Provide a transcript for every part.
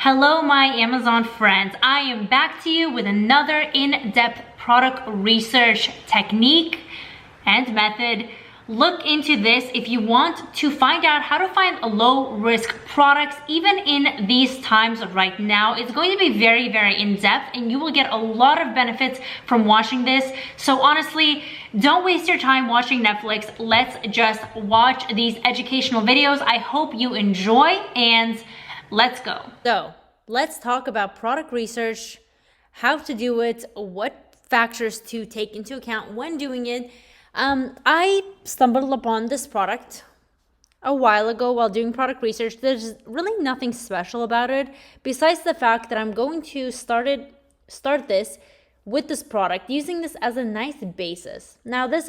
Hello, my Amazon friends. I am back to you with another in-depth product research technique and method. Look into this if you want to find out how to find low-risk products, even in these times right now. It's going to be very, very in-depth, and you will get a lot of benefits from watching this. So honestly, don't waste your time watching Netflix. Let's just watch these educational videos. I hope you enjoy, and let's go. So let's talk about product research, how to do it, what factors to take into account when doing it. I stumbled upon this product a while ago while doing product research. There's really nothing special about it besides the fact that I'm going to start this with this product, using this as a nice basis. Now, this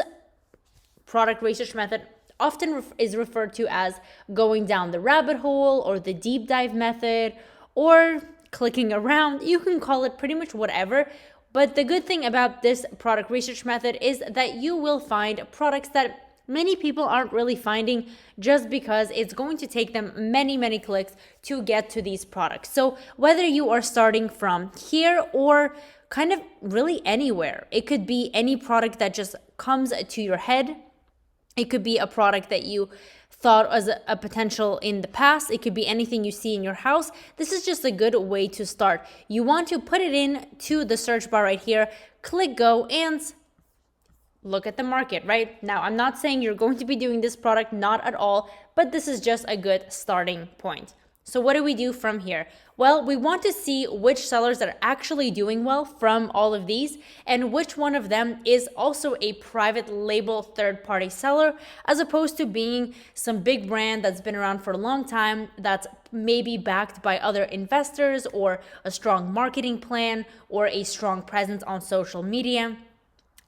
product research method often is referred to as going down the rabbit hole or the deep dive method or clicking around. You can call it pretty much whatever. But the good thing about this product research method is that you will find products that many people aren't really finding, just because it's going to take them many clicks to get to these products. So whether you are starting from here or kind of really anywhere, it could be any product that just comes to your head. It could be a product that you thought was a potential in the past. It could be anything you see in your house. This is just a good way to start. You want to put it in to the search bar right here, click go, and look at the market. Right now, I'm not saying you're going to be doing this product, not at all, but this is just a good starting point. So what do we do from here? Well, we want to see which sellers are actually doing well from all of these, and which one of them is also a private label third-party seller, as opposed to being some big brand that's been around for a long time, that's maybe backed by other investors, or a strong marketing plan, or a strong presence on social media,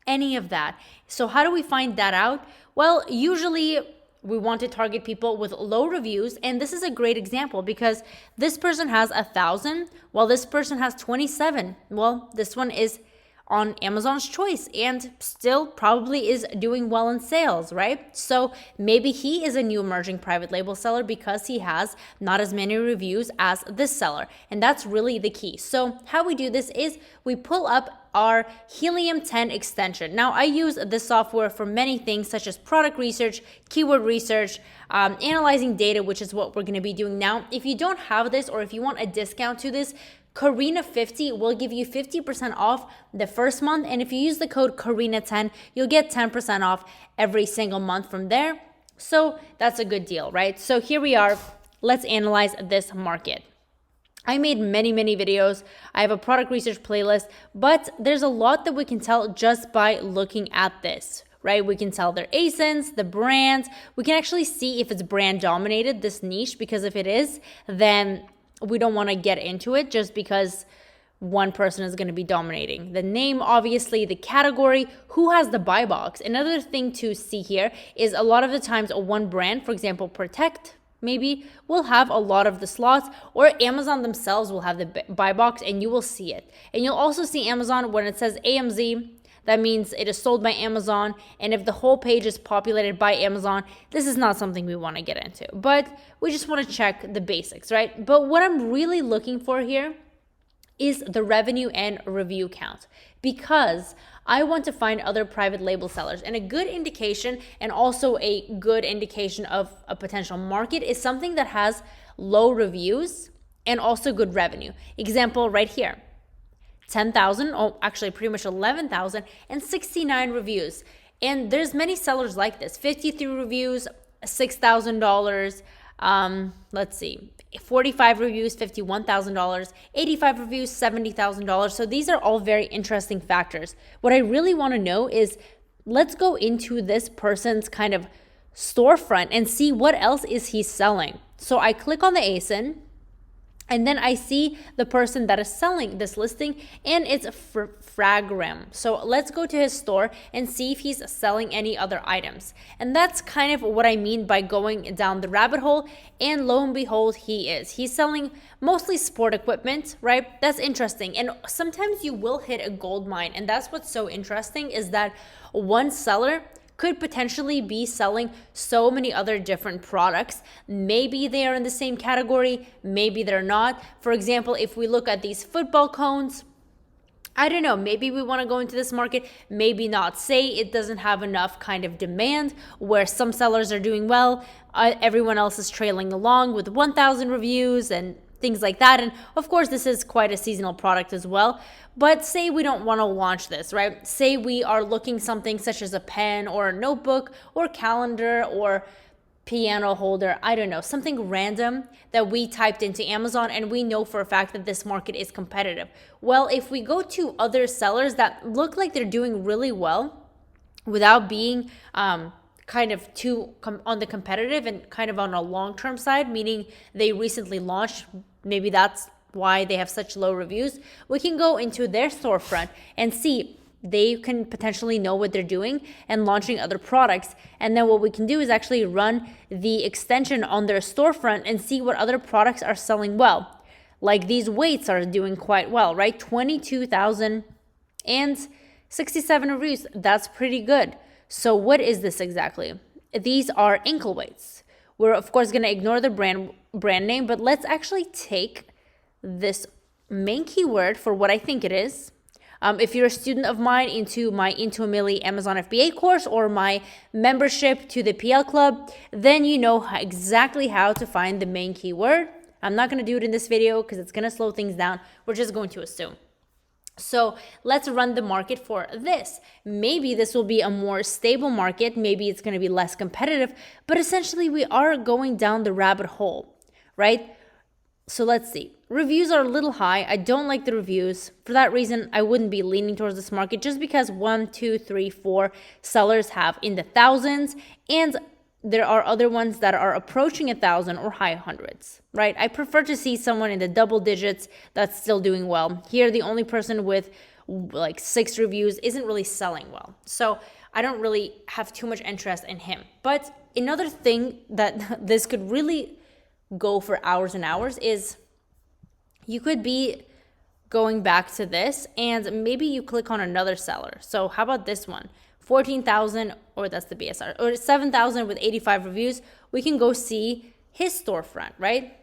any of that. So how do we find that out? Well, usually we want to target people with low reviews, and this is a great example because this person has 1,000 while this person has 27. Well, this one is on Amazon's choice and still probably is doing well in sales, right? So maybe he is a new emerging private label seller because he has not as many reviews as this seller, and that's really the key. So how we do this is we pull up our Helium 10 extension. Now, I use this software for many things, such as product research, keyword research, analyzing data, which is what we're going to be doing now. If you don't have this, or if you want a discount to this, Karina50 will give you 50% off the first month. And if you use the code Karina10, you'll get 10% off every single month from there. So that's a good deal, right? So here we are. Let's analyze this market. I made many videos. I have a product research playlist, but there's a lot that we can tell just by looking at this, right? We can tell their ASINs, the brands. We can actually see if it's brand dominated, this niche, because if it is, then we don't want to get into it just because one person is going to be dominating. The name, obviously, the category, who has the buy box. Another thing to see here is a lot of the times one brand, for example, Protect, maybe will have a lot of the slots, or Amazon themselves will have the buy box, and you will see it. And you'll also see Amazon when it says AMZ, that means it is sold by Amazon. And if the whole page is populated by Amazon, this is not something we want to get into, but we just want to check the basics, right? But what I'm really looking for here is the revenue and review count, because I want to find other private label sellers. And a good indication, and also a good indication of a potential market, is something that has low reviews and also good revenue. Example right here, 10,000, oh, actually pretty much 11,000 and 69 reviews. And there's many sellers like this, 53 reviews, $6,000, let's see, 45 reviews, $51,000, 85 reviews, $70,000. So these are all very interesting factors. What I really want to know is, let's go into this person's kind of storefront and see what else is he selling. So I click on the ASIN, and then I see the person that is selling this listing, and it's Fragram. So let's go to his store and see if he's selling any other items. And that's kind of what I mean by going down the rabbit hole. And lo and behold, he is. He's selling mostly sport equipment, right? That's interesting. And sometimes you will hit a gold mine. And that's what's so interesting, is that one seller could potentially be selling so many other different products. Maybe they are in the same category, maybe they're not. For example, if we look at these football cones, I don't know, maybe we want to go into this market, maybe not. Say it doesn't have enough kind of demand where some sellers are doing well, everyone else is trailing along with 1,000 reviews and things like that. And of course, this is quite a seasonal product as well. But say we don't want to launch this, right? Say we are looking something such as a pen or a notebook or calendar or piano holder, I don't know, something random that we typed into Amazon and we know for a fact that this market is competitive. Well, if we go to other sellers that look like they're doing really well without being kind of too on the competitive and kind of on a long-term side, meaning they recently launched, maybe that's why they have such low reviews, we can go into their storefront and see they can potentially know what they're doing and launching other products. And then what we can do is actually run the extension on their storefront and see what other products are selling well. Like these weights are doing quite well, right? 22,000 and 67 reviews. That's pretty good. So what is this exactly? These are ankle weights. We're of course going to ignore the brand name, but let's actually take this main keyword for what I think it is. If you're a student of mine into my Into a Milli Amazon FBA course or my membership to the PL Club, then you know exactly how to find the main keyword. I'm not going to do it in this video because it's going to slow things down. We're just going to assume. So let's run the market for this. Maybe this will be a more stable market. Maybe it's going to be less competitive, but essentially we are going down the rabbit hole, right? So let's see. Reviews are a little high. I don't like the reviews. For that reason, I wouldn't be leaning towards this market just because 1, 2, 3, 4 sellers have in the thousands, and there are other ones that are approaching 1,000 or high hundreds, right? I prefer to see someone in the double digits that's still doing well. Here, the only person with like 6 reviews isn't really selling well. So I don't really have too much interest in him. But another thing that this could really go for hours and hours is you could be going back to this and maybe you click on another seller. So how about this one? 14,000, or that's the BSR, or 7,000 with 85 reviews. We can go see his storefront, right?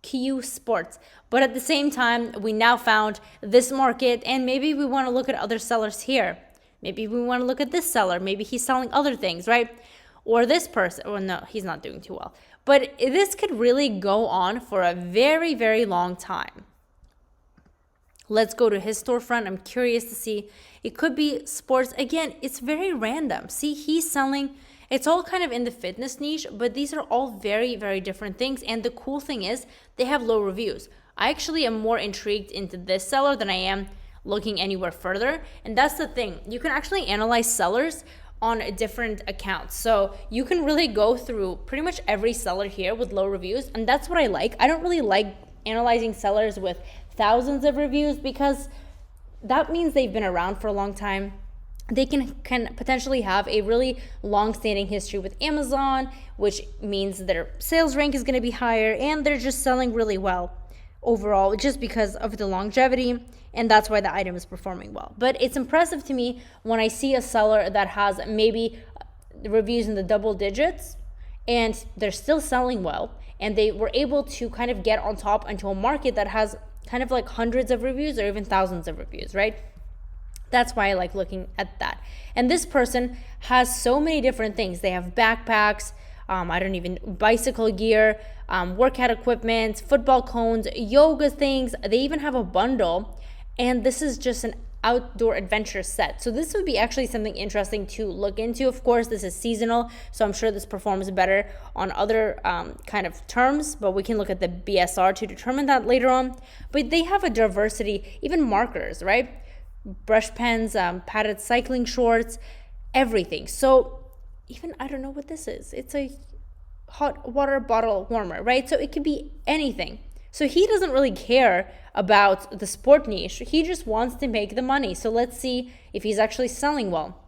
Q Sports. But at the same time, we now found this market and maybe we want to look at other sellers here. Maybe we want to look at this seller. Maybe he's selling other things, right? Or this person. Well, no, he's not doing too well. But this could really go on for a very, very long time. Let's go to his storefront. I'm curious to see. It could be sports. Again, it's very random. See, he's selling. It's all kind of in the fitness niche, but these are all very, very different things. And the cool thing is they have low reviews. I actually am more intrigued into this seller than I am looking anywhere further. And that's the thing. You can actually analyze sellers on different accounts. So you can really go through pretty much every seller here with low reviews. And that's what I like. I don't really like analyzing sellers with thousands of reviews because that means they've been around for a long time. They can potentially have a really long-standing history with Amazon, which means their sales rank is going to be higher and they're just selling really well overall just because of the longevity, and that's why the item is performing well. But it's impressive to me when I see a seller that has maybe reviews in the double digits and they're still selling well and they were able to kind of get on top into a market that has kind of like hundreds of reviews or even thousands of reviews, right? That's why I like looking at that. And this person has so many different things. They have backpacks, bicycle gear, workout equipment, football cones, yoga things. They even have a bundle. And this is just an outdoor adventure set. So this would be actually something interesting to look into. Of course, this is seasonal, so I'm sure this performs better on other kind of terms, but we can look at the BSR to determine that later on. But they have a diversity, even markers, right? Brush pens, padded cycling shorts, everything. So even, I don't know what this is. It's a hot water bottle warmer, right? So it could be anything. So he doesn't really care about the sport niche. He just wants to make the money. So let's see if he's actually selling well.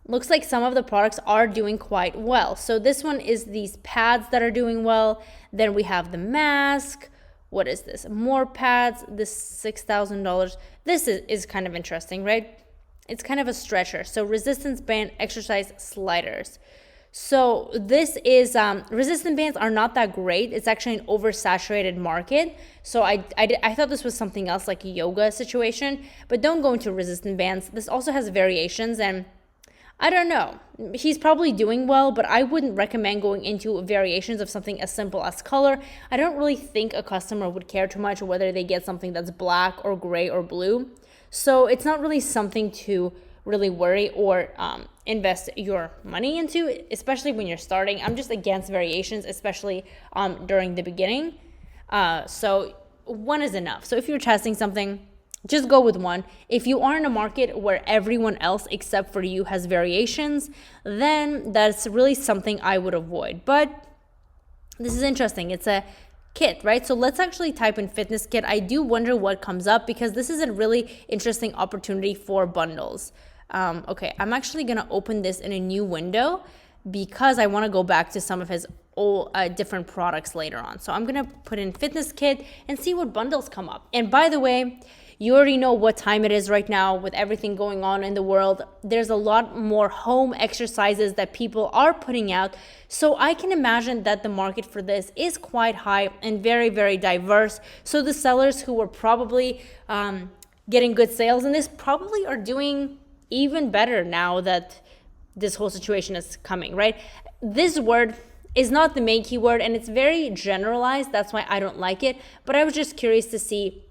Looks like some of the products are doing quite well. So this one is these pads that are doing well. Then we have the mask. What is this? More pads. This $6,000. This is kind of interesting, right? it's kind of a stretcher. So resistance band exercise sliders. So this is, resistance bands are not that great. It's actually an oversaturated market. So I thought this was something else, like a yoga situation, but don't go into resistance bands. This also has variations, and I don't know. He's probably doing well, but I wouldn't recommend going into variations of something as simple as color. I don't really think a customer would care too much whether they get something that's black or gray or blue. So it's not really something to really worry or invest your money into, especially when you're starting. I'm just against variations, especially during the beginning. So one is enough. So if you're testing something, just go with one. If you are in a market where everyone else except for you has variations, then that's really something I would avoid. But this is interesting. It's a kit, right? So let's actually type in fitness kit. I do wonder what comes up because this is a really interesting opportunity for bundles. Okay, I'm actually going to open this in a new window because I want to go back to some of his old different products later on. So I'm going to put in fitness kit and see what bundles come up. And by the way, you already know what time it is right now with everything going on in the world. There's a lot more home exercises that people are putting out. So I can imagine that the market for this is quite high and very, very diverse. So the sellers who were probably getting good sales in this probably are doing even better now that this whole situation is coming, right? This word is not the main keyword and it's very generalized. That's why I don't like it. But I was just curious to see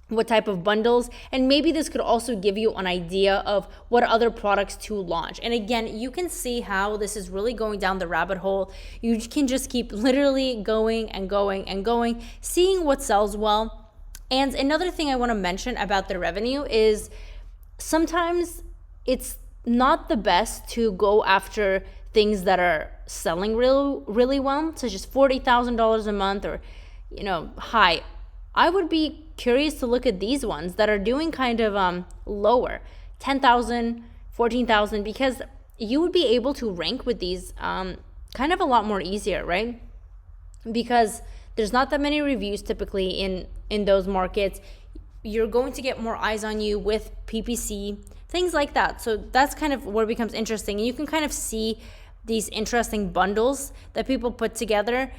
what type of bundles, and maybe this could also give you an idea of what other products to launch. And again, you can see how this is really going down the rabbit hole. You can just keep literally going and going and going, seeing what sells well. And another thing I want to mention about the revenue is sometimes it's not the best to go after things that are selling really well, such as $40,000 a month or, high. I would be curious to look at these ones that are doing kind of lower, 10,000, 14,000, because you would be able to rank with these kind of a lot more easier, right? Because there's not that many reviews typically in those markets. You're going to get more eyes on you with PPC, things like that. So that's kind of where it becomes interesting. And you can kind of see these interesting bundles that people put together.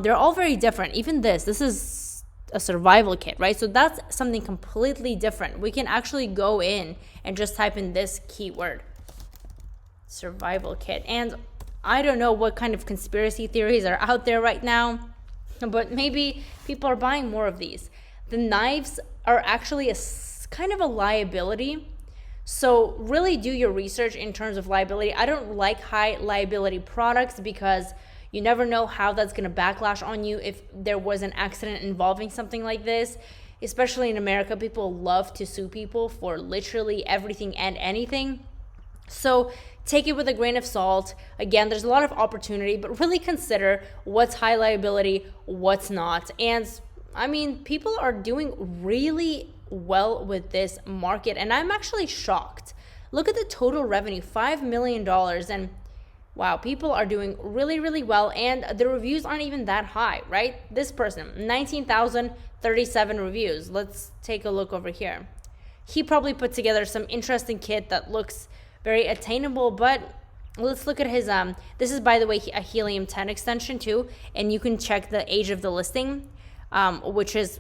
They're all very different. Even this is a survival kit, right? So that's something completely different. We can actually go in and just type in this keyword, survival kit. And I don't know what kind of conspiracy theories are out there right now, but maybe people are buying more of these. The knives are actually kind of a liability. So really do your research in terms of liability. I don't like high liability products because you never know how that's going to backlash on you if there was an accident involving something like this. Especially in America, people love to sue people for literally everything and anything. So take it with a grain of salt. Again, there's a lot of opportunity, but really consider what's high liability, what's not. And I mean, people are doing really well with this market, and I'm actually shocked. Look at the total revenue, $5 million, and wow, people are doing really, really well, and the reviews aren't even that high, right? This person, 19,037 reviews. Let's take a look over here. He probably put together some interesting kit that looks very attainable, but let's look at his, this is, by the way, a helium-10 extension too, and you can check the age of the listing, which is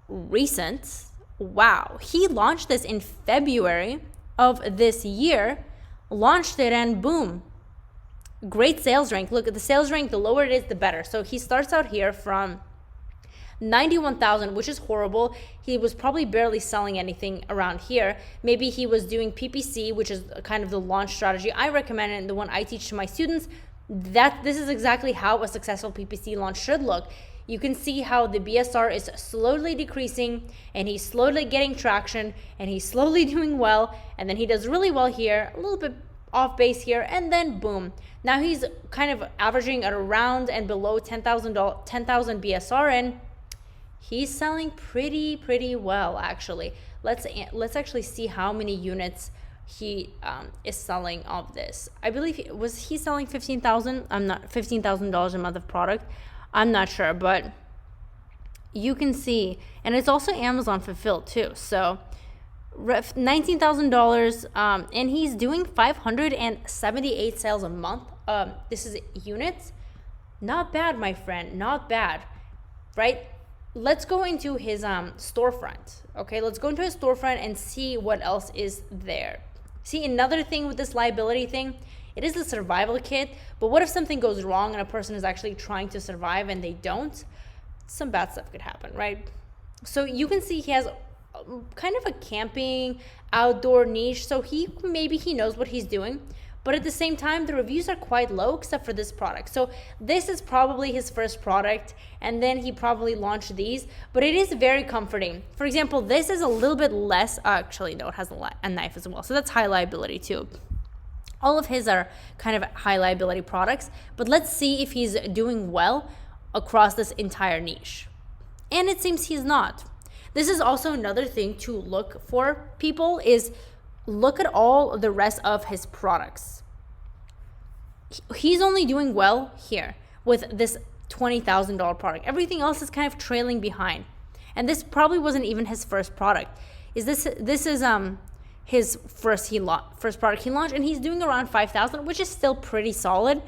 recent. Wow, he launched this in February of this year, launched it, and boom. Great sales rank. Look at the sales rank. The lower it is, the better. So he starts out here from 91,000, which is horrible. He was probably barely selling anything around here. Maybe he was doing PPC, which is kind of the launch strategy I recommend and the one I teach to my students. This is exactly how a successful PPC launch should look. You can see how the BSR is slowly decreasing and he's slowly getting traction and he's slowly doing well. And then he does really well here, a little bit off base here, and then boom. Now he's kind of averaging at around and below 10,000 BSR, and he's selling pretty well actually. Let's actually see how many units he is selling of this. I believe he selling 15,000? I'm not $15,000 a month of product. I'm not sure, but you can see, and it's also Amazon fulfilled too. So $19,000, and he's doing 578 sales a month. This is units. Not bad, my friend, not bad, right? Let's go into his storefront. Okay, let's go into his storefront and see what else is there. See, another thing with this liability thing, it is the survival kit, but what if something goes wrong and a person is actually trying to survive and they don't? Some bad stuff could happen, right? So you can see he has kind of a camping outdoor niche, so maybe he knows what he's doing, but at the same time the reviews are quite low except for this product. So this is probably his first product, and then he probably launched these, but it is very comforting. For example, this is a little bit less, actually no, it has a knife as well, so that's high liability too. All of his are kind of high liability products, but let's see if he's doing well across this entire niche. And it seems he's not. This is also another thing to look for, people, is look at all the rest of his products. He's only doing well here with this $20,000 product. Everything else is kind of trailing behind. And this probably wasn't even his first product. This is his first product he launched, and he's doing around 5,000, which is still pretty solid,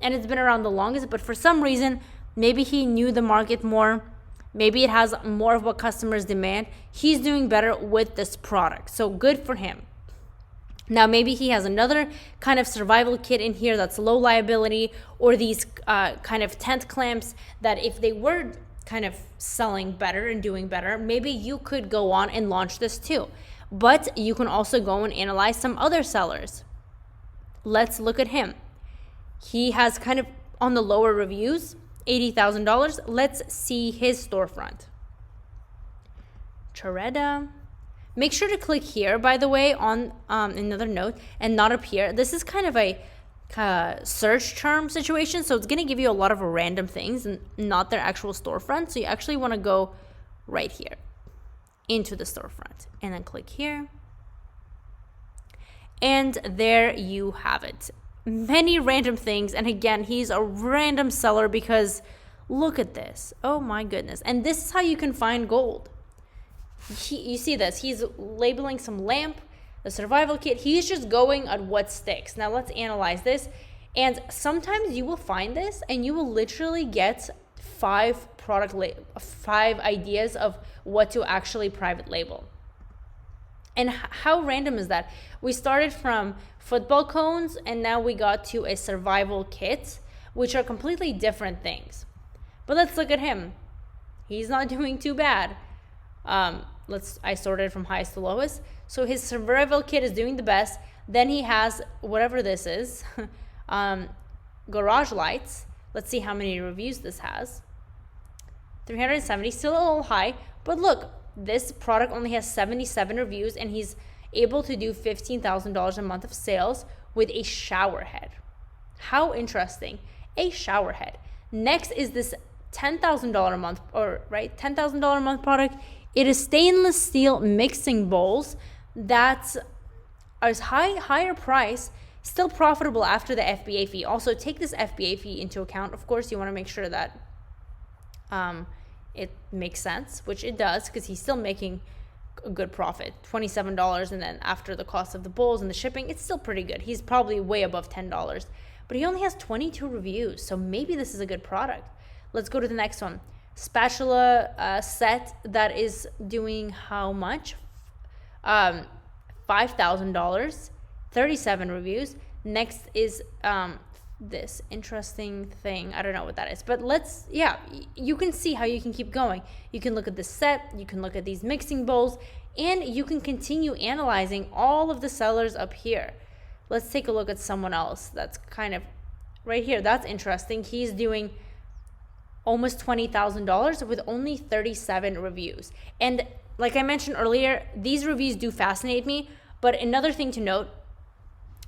and it's been around the longest. But for some reason, maybe he knew the market more, maybe it has more of what customers demand. He's doing better with this product, so good for him. Now maybe he has another kind of survival kit in here that's low liability, or these kind of tent clamps that if they were kind of selling better and doing better, maybe you could go on and launch this too. But you can also go and analyze some other sellers. Let's look at him. He has kind of on the lower reviews, $80,000. Let's see his storefront. Charetta. Make sure to click here, by the way, on another note, and not up here. This is kind of a search term situation, so it's going to give you a lot of random things and not their actual storefront. So you actually want to go right here into the storefront and then click here. And there you have it. Many random things. And again, he's a random seller because look at this. Oh my goodness. And this is how you can find gold. You see this. He's labeling some lamp, the survival kit. He's just going at what sticks. Now let's analyze this. And sometimes you will find this and you will literally get five ideas of what to actually private label. And how random is that? We started from football cones and now we got to a survival kit, which are completely different things. But let's look at him. He's not doing too bad. I sorted from highest to lowest. So his survival kit is doing the best. Then he has whatever this is, garage lights. Let's see how many reviews this has. 370, still a little high, but look, this product only has 77 reviews and he's able to do $15,000 a month of sales with a shower head. How interesting. A shower head. Next is this $10,000 a month, $10,000 a month product. It is stainless steel mixing bowls that are higher price, still profitable after the FBA fee. Also, take this FBA fee into account. Of course, you want to make sure that it makes sense, which it does, because he's still making a good profit, $27, and then after the cost of the bowls and the shipping, it's still pretty good. He's probably way above $10, but he only has 22 reviews, so maybe this is a good product. Let's go to the next one. Spatula set that is doing how much? $5,000, 37 reviews. Next is this interesting thing. I don't know what that is, but you can see how you can keep going. You can look at the set, you can look at these mixing bowls, and you can continue analyzing all of the sellers up here. Let's take a look at someone else that's kind of right here. That's interesting. He's doing almost $20,000 with only 37 reviews. And like I mentioned earlier, these reviews do fascinate me, but another thing to note,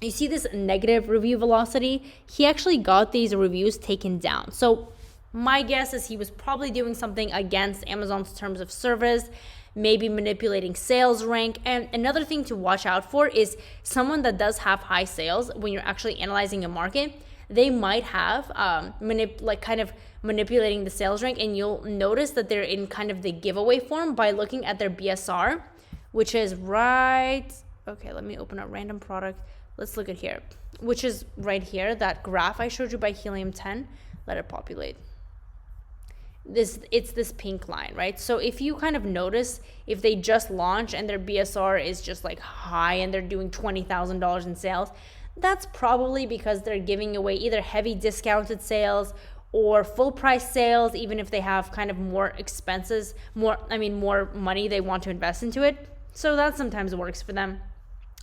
you see this negative review velocity? He actually got these reviews taken down. So my guess is he was probably doing something against Amazon's terms of service, maybe manipulating sales rank. And another thing to watch out for is someone that does have high sales. When you're actually analyzing a market, they might have kind of manipulating the sales rank, and you'll notice that they're in kind of the giveaway form by looking at their BSR, which is right, okay, let me open a random product. Let's look at here, which is right here, that graph I showed you by helium-10. Let it populate. It's this pink line, right? So if you kind of notice, if they just launch and their BSR is just like high and they're doing $20,000 in sales, that's probably because they're giving away either heavy discounted sales or full price sales, even if they have kind of more expenses, more money they want to invest into it. So that sometimes works for them.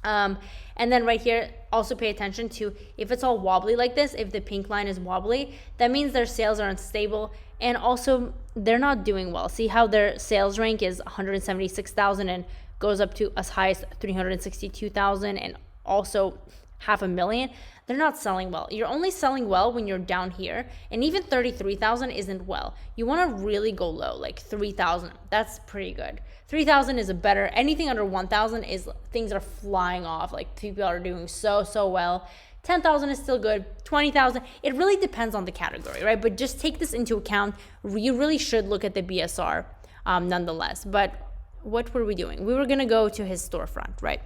And then right here, also pay attention to if it's all wobbly like this, if the pink line is wobbly, that means their sales are unstable and also they're not doing well. See how their sales rank is 176,000 and goes up to as high as 362,000 and also 500,000. They're not selling well. You're only selling well when you're down here, and even 33,000 isn't well. You want to really go low, like 3,000. That's pretty good. 3,000 is a better. Anything under 1,000 is things are flying off. Like people are doing so well. 10,000 is still good. 20,000. It really depends on the category, right? But just take this into account. You really should look at the BSR nonetheless. But what were we doing? We were gonna go to his storefront, right?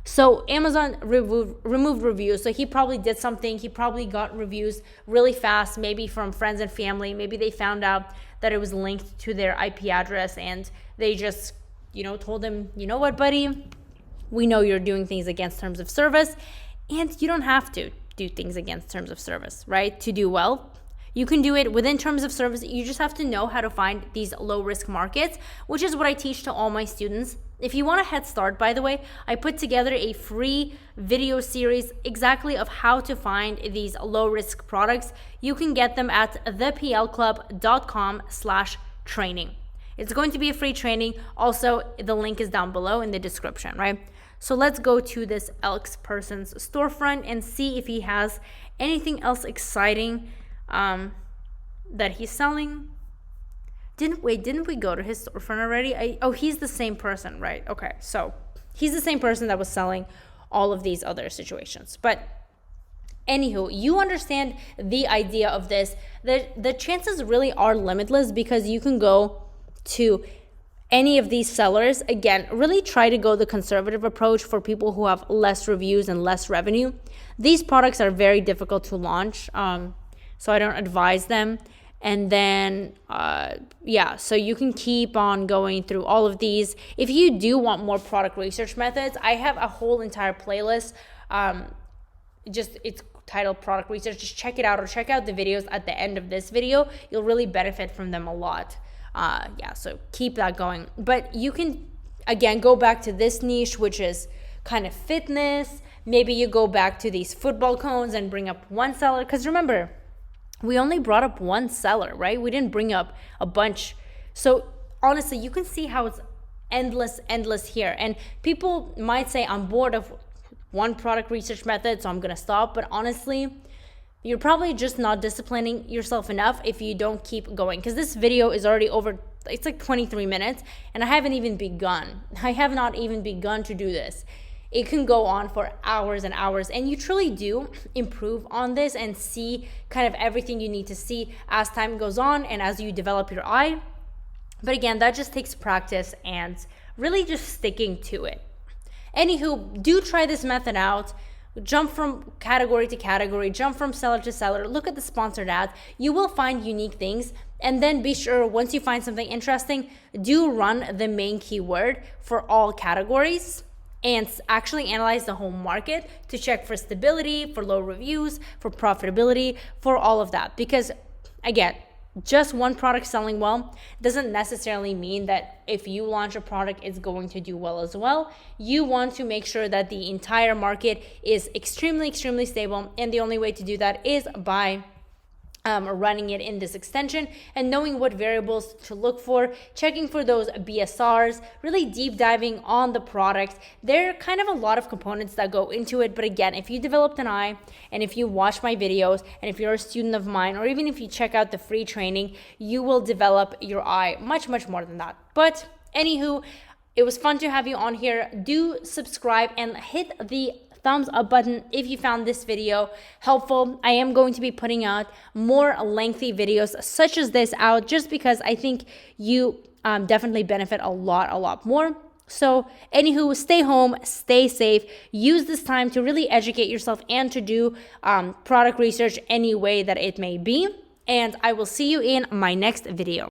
So Amazon removed reviews. So he probably did something. He probably got reviews really fast, maybe from friends and family. Maybe they found out that it was linked to their IP address and they just, told him, you know what, buddy, we know you're doing things against terms of service and you don't have to do things against terms of service, right? To do well. You can do it within terms of service. You just have to know how to find these low risk markets, which is what I teach to all my students. If you want a head start, by the way, I put together a free video series exactly of how to find these low risk products. You can get them at theplclub.com/training. It's going to be a free training. Also, the link is down below in the description, right? So let's go to this Elks person's storefront and see if he has anything else exciting that he's selling. Didn't we go to his storefront already? He's the same person, right? Okay, so he's the same person that was selling all of these other situations. But anywho, you understand the idea of this. The chances really are limitless because you can go to any of these sellers. Again, really try to go the conservative approach for people who have less reviews and less revenue. These products are very difficult to launch. So I don't advise them. And then, so you can keep on going through all of these. If you do want more product research methods, I have a whole entire playlist. It's titled Product Research. Just check it out or check out the videos at the end of this video. You'll really benefit from them a lot. So keep that going. But you can, again, go back to this niche, which is kind of fitness. Maybe you go back to these football cones and bring up one seller. Because remember, we only brought up one seller, right? We didn't bring up a bunch. So honestly, you can see how it's endless here. And people might say, I'm bored of one product research method, so I'm going to stop. But honestly, you're probably just not disciplining yourself enough if you don't keep going. Because this video is already over, it's like 23 minutes, and I haven't even begun. I have not even begun to do this. It can go on for hours and hours, and you truly do improve on this and see kind of everything you need to see as time goes on and as you develop your eye. But again, that just takes practice and really just sticking to it. Anywho, do try this method out. Jump from category to category, jump from seller to seller, look at the sponsored ads. You will find unique things, and then be sure once you find something interesting, do run the main keyword for all categories and actually analyze the whole market to check for stability, for low reviews, for profitability, for all of that. Because again, just one product selling well doesn't necessarily mean that if you launch a product, it's going to do well as well. You want to make sure that the entire market is extremely stable. And the only way to do that is by running it in this extension and knowing what variables to look for, checking for those BSRs, really deep diving on the product. There are kind of a lot of components that go into it. But again, if you developed an eye and if you watch my videos and if you're a student of mine, or even if you check out the free training, you will develop your eye much more than that. But anywho, it was fun to have you on here. Do subscribe and hit the thumbs up button if you found this video helpful. I am going to be putting out more lengthy videos such as this out just because I think you definitely benefit a lot more. So anywho, stay home, stay safe, use this time to really educate yourself and to do product research any way that it may be. And I will see you in my next video.